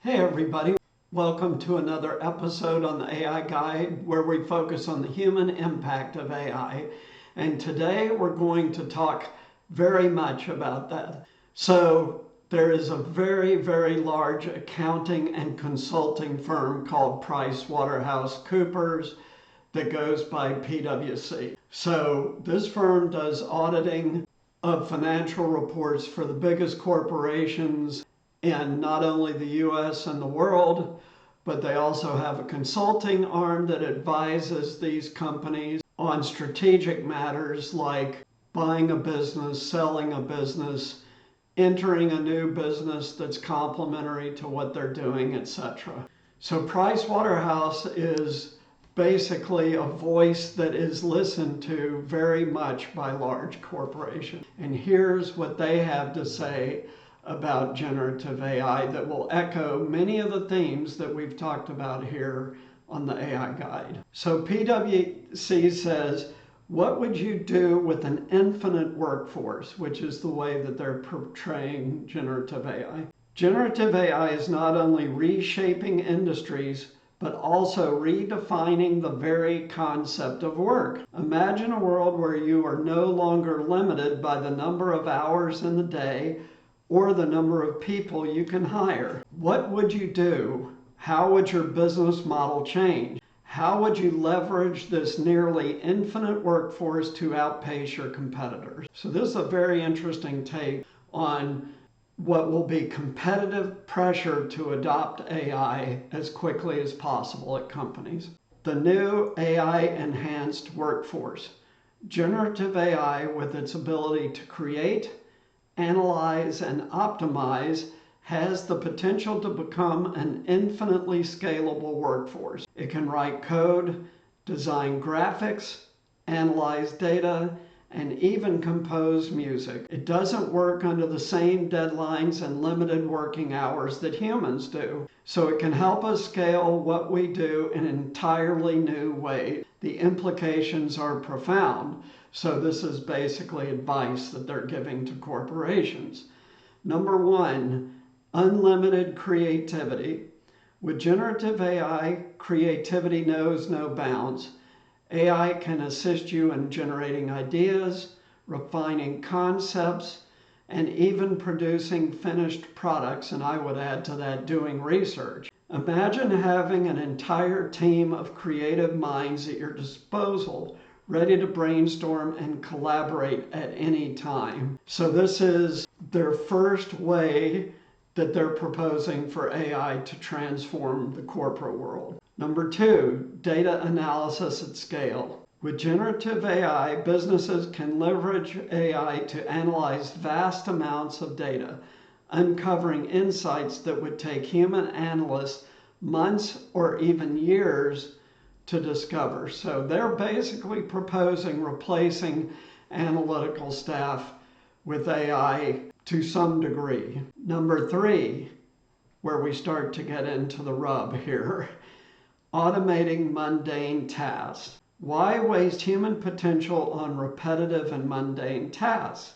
Hey everybody, welcome to another episode on the AI Guide where we focus on the human impact of AI. And today we're going to talk very much about that. So there is a very large accounting and consulting firm called PricewaterhouseCoopers that goes by PwC. So this firm does auditing of financial reports for the biggest corporations in not only the US and the world, but they also have a consulting arm that advises these companies on strategic matters like buying a business, selling a business, entering a new business that's complementary to what they're doing, etc. So Pricewaterhouse is basically a voice that is listened to very much by large corporations. And here's what they have to say about generative AI that will echo many of the themes that we've talked about here on the AI Guide. So PwC says, what would you do with an infinite workforce, which is the way that they're portraying generative AI. Generative AI is not only reshaping industries, but also redefining the very concept of work. Imagine a world where you are no longer limited by the number of hours in the day or the number of people you can hire. What would you do? How would your business model change? How would you leverage this nearly infinite workforce to outpace your competitors? So this is a very interesting take on what will be competitive pressure to adopt AI as quickly as possible at companies. The new AI-enhanced workforce. Generative AI, with its ability to create, analyze, and optimize, has the potential to become an infinitely scalable workforce. It can write code, design graphics, analyze data, and even compose music. It doesn't work under the same deadlines and limited working hours that humans do. So it can help us scale what we do in entirely new ways. The implications are profound. So this is basically advice that they're giving to corporations. Number one, unlimited creativity. With generative AI, creativity knows no bounds. AI can assist you in generating ideas, refining concepts, and even producing finished products, and I would add to that, doing research. Imagine having an entire team of creative minds at your disposal, ready to brainstorm and collaborate at any time. So this is their first way that they're proposing for AI to transform the corporate world. Number two, data analysis at scale. With generative AI, businesses can leverage AI to analyze vast amounts of data, uncovering insights that would take human analysts months or even years to discover. So they're basically proposing replacing analytical staff with AI to some degree. Number three, where we start to get into the rub here, automating mundane tasks. Why waste human potential on repetitive and mundane tasks?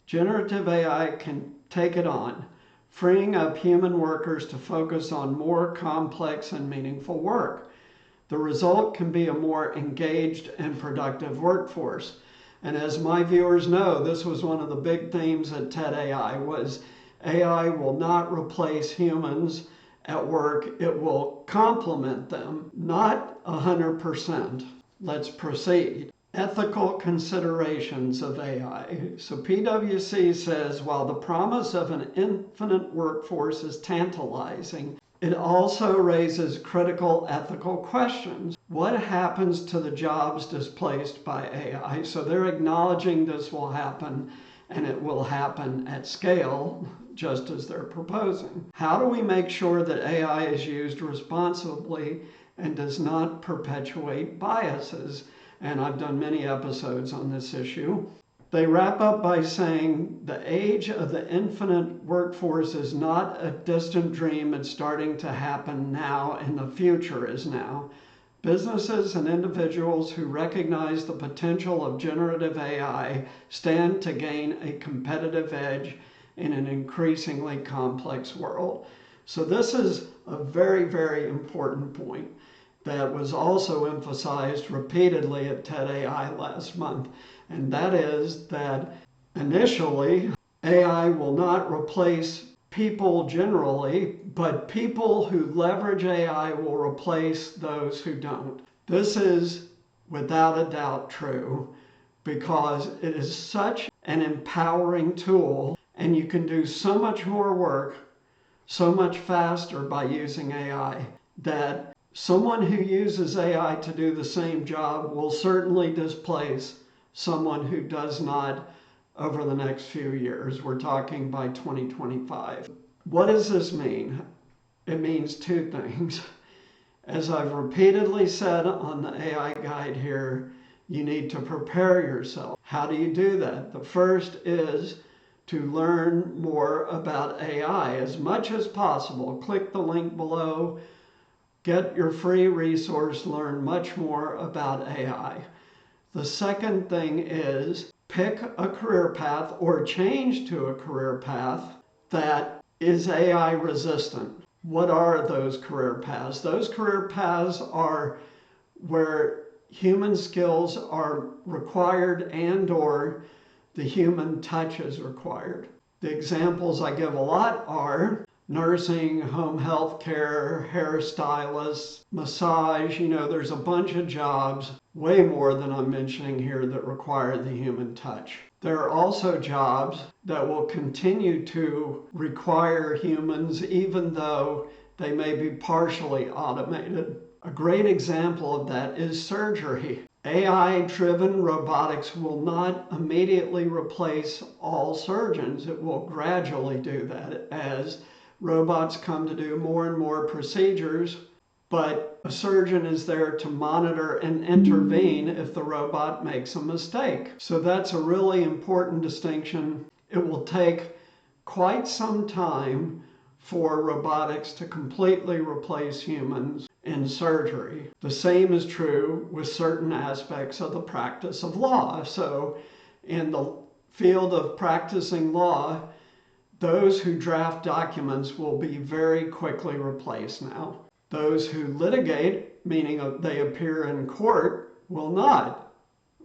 Generative AI can take it on, freeing up human workers to focus on more complex and meaningful work. The result can be a more engaged and productive workforce. And as my viewers know, this was one of the big themes at TED AI was AI will not replace humans at work. It will complement them, not 100%. Let's proceed. Ethical considerations of AI. So PwC says, while the promise of an infinite workforce is tantalizing, it also raises critical ethical questions. What happens to the jobs displaced by AI? So they're acknowledging this will happen, and it will happen at scale, just as they're proposing. How do we make sure that AI is used responsibly and does not perpetuate biases? And I've done many episodes on this issue. They wrap up by saying the age of the infinite workforce is not a distant dream. It's starting to happen now, and the future is now. Businesses and individuals who recognize the potential of generative AI stand to gain a competitive edge in an increasingly complex world. So this is a very, very important point that was also emphasized repeatedly at TED AI last month. And that is that initially, AI will not replace people generally, but people who leverage AI will replace those who don't. This is without a doubt true because it is such an empowering tool and you can do so much more work so much faster by using AI that someone who uses AI to do the same job will certainly displace someone who does not over the next few years. We're talking by 2025. What does this mean? It means two things. As I've repeatedly said on the AI guide here, you need to prepare yourself. How do you do that? The first is to learn more about AI as much as possible. Click the link below. Get your free resource, learn much more about AI. The second thing is pick a career path or change to a career path that is AI resistant. What are those career paths? Those career paths are where human skills are required and/or the human touch is required. The examples I give a lot are nursing, home health care, hairstylists, massage. There's a bunch of jobs, way more than I'm mentioning here, that require the human touch. There are also jobs that will continue to require humans even though they may be partially automated. A great example of that is surgery. AI-driven robotics will not immediately replace all surgeons. It will gradually do that as robots come to do more and more procedures, but a surgeon is there to monitor and intervene if the robot makes a mistake. So that's a really important distinction. It will take quite some time for robotics to completely replace humans in surgery. The same is true with certain aspects of the practice of law. So in the field of practicing law, those who draft documents will be very quickly replaced now. Those who litigate, meaning they appear in court, will not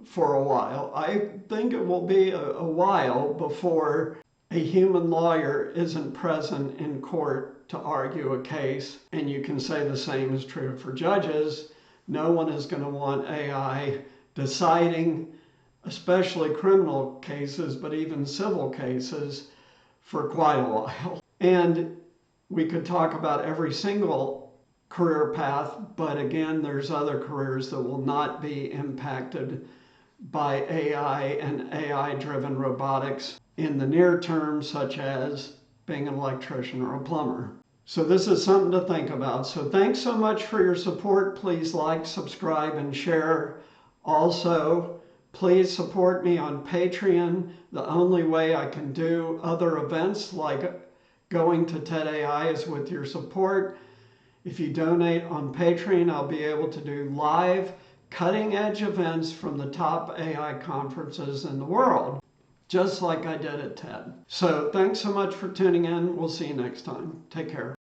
for a while. I think it will be a while before a human lawyer isn't present in court to argue a case. And you can say the same is true for judges. No one is going to want AI deciding, especially criminal cases, but even civil cases, for quite a while. And we could talk about every single career path, but again, there's other careers that will not be impacted by AI and AI-driven robotics in the near term, such as being an electrician or a plumber. So this is something to think about. So thanks so much for your support. Please like, subscribe, and share. Also, please support me on Patreon. The only way I can do other events like going to TED AI is with your support. If you donate on Patreon, I'll be able to do live cutting-edge events from the top AI conferences in the world, just like I did at TED. So thanks so much for tuning in. We'll see you next time. Take care.